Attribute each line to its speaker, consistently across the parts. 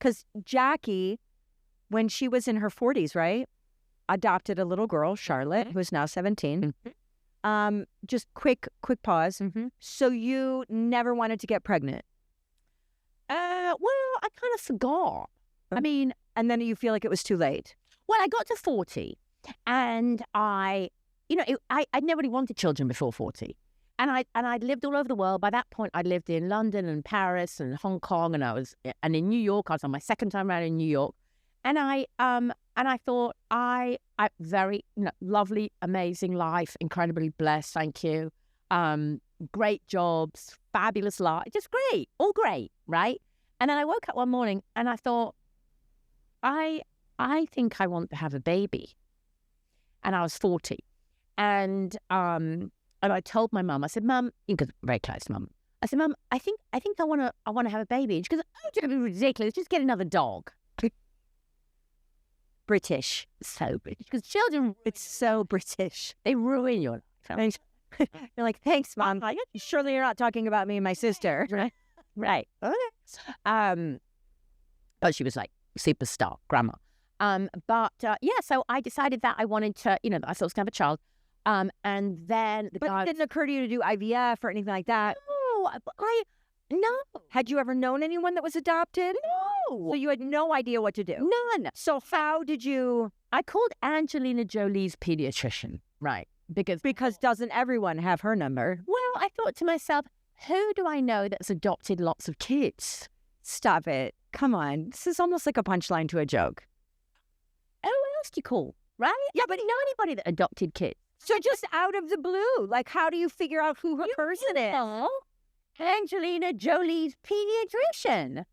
Speaker 1: Because Jacqui, when she was in her 40s, right, adopted a little girl, Charlotte, who's now 17. Just quick pause. So you never wanted to get pregnant?
Speaker 2: Well, I kind of forgot. I mean,
Speaker 1: and then you feel like it was too late.
Speaker 2: Well, I got to 40, and I'd never really wanted children before 40, and I'd lived all over the world. By that point, I'd lived in London and Paris and Hong Kong, and in New York. I was on my second time around in New York, and I thought I very lovely, amazing life, incredibly blessed. Thank you. Great jobs, fabulous life, just great, all great, right? And then I woke up one morning and I thought, I think I want to have a baby. And I was 40. And I told my mum, I said, Mum, because I'm very close to Mum. I said, Mum, I think I want to have a baby. And she goes, oh, it's ridiculous. Just get another dog.
Speaker 1: British.
Speaker 2: So British. Because children,
Speaker 1: it's so British.
Speaker 2: They ruin your life.
Speaker 1: You're like, thanks, Mom. Surely you're not talking about me and my sister.
Speaker 2: Right. Okay. But she was like superstar grandma. So I decided that I wanted to, I thought I was going to have a child. And then
Speaker 1: it didn't occur to you to do IVF or anything like that?
Speaker 2: No.
Speaker 1: Had you ever known anyone that was adopted?
Speaker 2: No.
Speaker 1: So you had no idea what to do?
Speaker 2: None.
Speaker 1: So how did you?
Speaker 2: I called Angelina Jolie's pediatrician, right? Because
Speaker 1: doesn't everyone have her number?
Speaker 2: Well, I thought to myself, who do I know that's adopted lots of kids?
Speaker 1: Stop it. Come on. This is almost like a punchline to a joke.
Speaker 2: Who else do you call, right?
Speaker 1: Yeah,
Speaker 2: but know anybody that adopted kids?
Speaker 1: So just out of the blue, like how do you figure out who her person is?
Speaker 2: Angelina Jolie's pediatrician.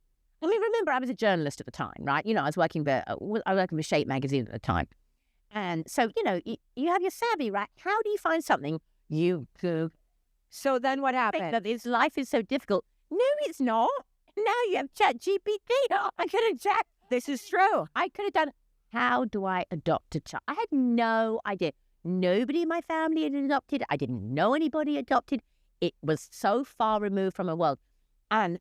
Speaker 2: I mean, remember, I was a journalist at the time, right? I was working with Shape magazine at the time. And so, you have your savvy, right? How do you find something? You Google.
Speaker 1: So then what happened?
Speaker 2: That his life is so difficult. No, it's not. Now you have ChatGPT. I could have checked.
Speaker 1: This is true.
Speaker 2: I could have done, how do I adopt a child? I had no idea. Nobody in my family had adopted. I didn't know anybody adopted. It was so far removed from my world. And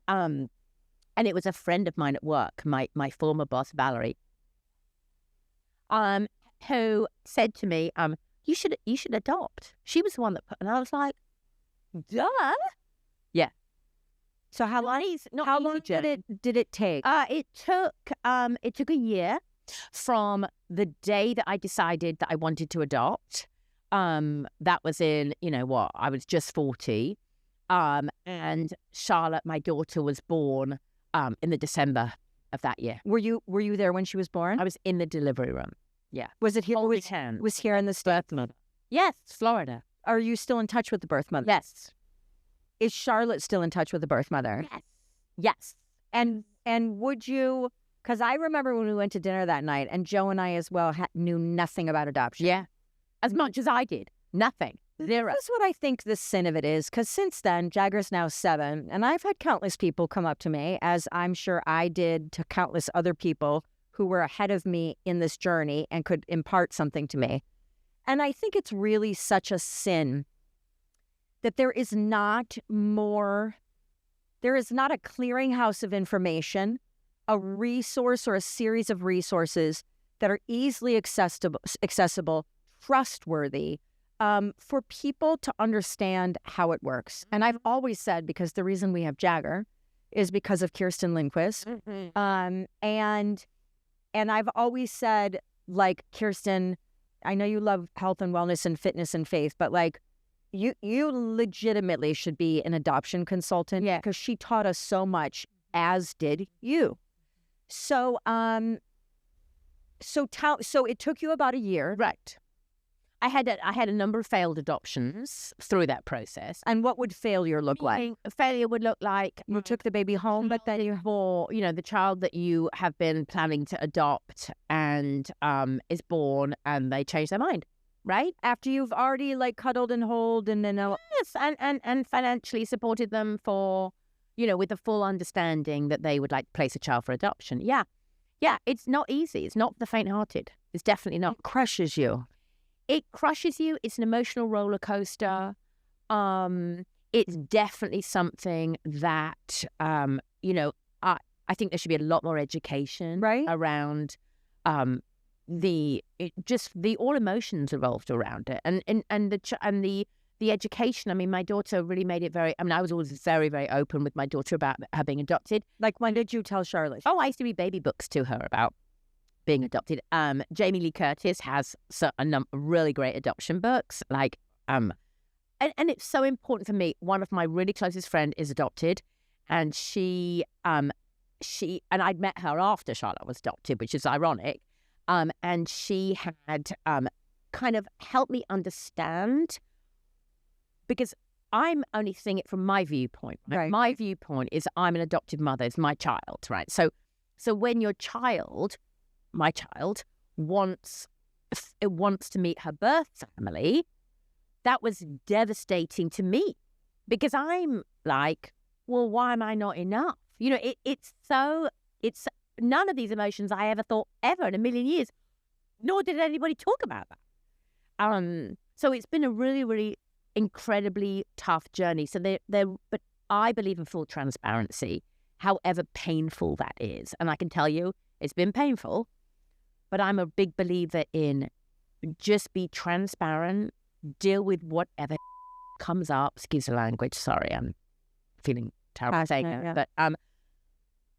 Speaker 2: it was a friend of mine at work, my former boss, Valerie, who said to me, you should adopt. She was the one that put, and I was like, duh. Yeah.
Speaker 1: So how long did it take?
Speaker 2: It took a year from the day that I decided that I wanted to adopt. That was in, I was just 40. And Charlotte, my daughter, was born in the December of that year.
Speaker 1: Were you there when she was born?
Speaker 2: I was in the delivery room. Yeah.
Speaker 1: Was it here? Was here in the
Speaker 2: birth mother? Yes, Florida.
Speaker 1: Are you still in touch with the birth mother?
Speaker 2: Yes.
Speaker 1: Is Charlotte still in touch with the birth mother?
Speaker 2: Yes.
Speaker 1: And would you? Because I remember when we went to dinner that night, and Joe and I as well knew nothing about adoption.
Speaker 2: Yeah. As much as I did. Nothing. Zero.
Speaker 1: That's what I think the sin of it is. Because since then, Jagger's now 7, and I've had countless people come up to me, as I'm sure I did to countless other people who were ahead of me in this journey and could impart something to me. And I think it's really such a sin that there is not a clearinghouse of information, a resource or a series of resources that are easily accessible, trustworthy, for people to understand how it works. And I've always said, because the reason we have Jagger is because of Kirsten Lindquist. And I've always said, like, Kirsten, I know you love health and wellness and fitness and faith, but like, you legitimately should be an adoption consultant.
Speaker 2: Yeah.
Speaker 1: Because she taught us so much, as did you. So it took you about a year.
Speaker 2: Right. I had a number of failed adoptions through that process.
Speaker 1: And what would failure look like?
Speaker 2: Failure would look like
Speaker 1: you took the baby home, but then
Speaker 2: the child that you have been planning to adopt and is born, and they change their mind, right?
Speaker 1: After you've already cuddled and held and then
Speaker 2: yes, and financially supported them for, with the full understanding that they would like to place a child for adoption. Yeah, it's not easy. It's not for the faint-hearted. It's definitely not.
Speaker 1: It crushes you.
Speaker 2: It crushes you. It's an emotional roller coaster. It's definitely something that, I think there should be a lot more education around just the all emotions involved around it, and the education. I mean, my daughter really made it very. I mean, I was always very, very open with my daughter about her being adopted.
Speaker 1: Like, when did you tell Charlotte?
Speaker 2: Oh, I used to read baby books to her about being adopted. Jamie Lee Curtis has a really great adoption books. Like, and it's so important for me. One of my really closest friends is adopted, and she and I'd met her after Charlotte was adopted, which is ironic. And she had kind of helped me understand, because I'm only seeing it from my viewpoint. Right? My viewpoint is I'm an adoptive mother. It's my child, right? So when your child, my child, wants to meet her birth family, that was devastating to me, because I'm like, well, why am I not enough? You know, it's none of these emotions I ever thought ever in a million years, nor did anybody talk about that. So it's been a really, really incredibly tough journey. So but I believe in full transparency, however painful that is. And I can tell you it's been painful, but I'm a big believer in just be transparent, deal with whatever comes up. Excuse the language. Sorry, I'm feeling terrible saying it. But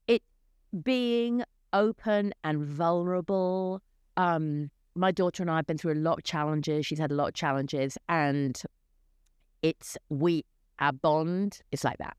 Speaker 2: it being open and vulnerable. My daughter and I have been through a lot of challenges. She's had a lot of challenges, and our bond is like that.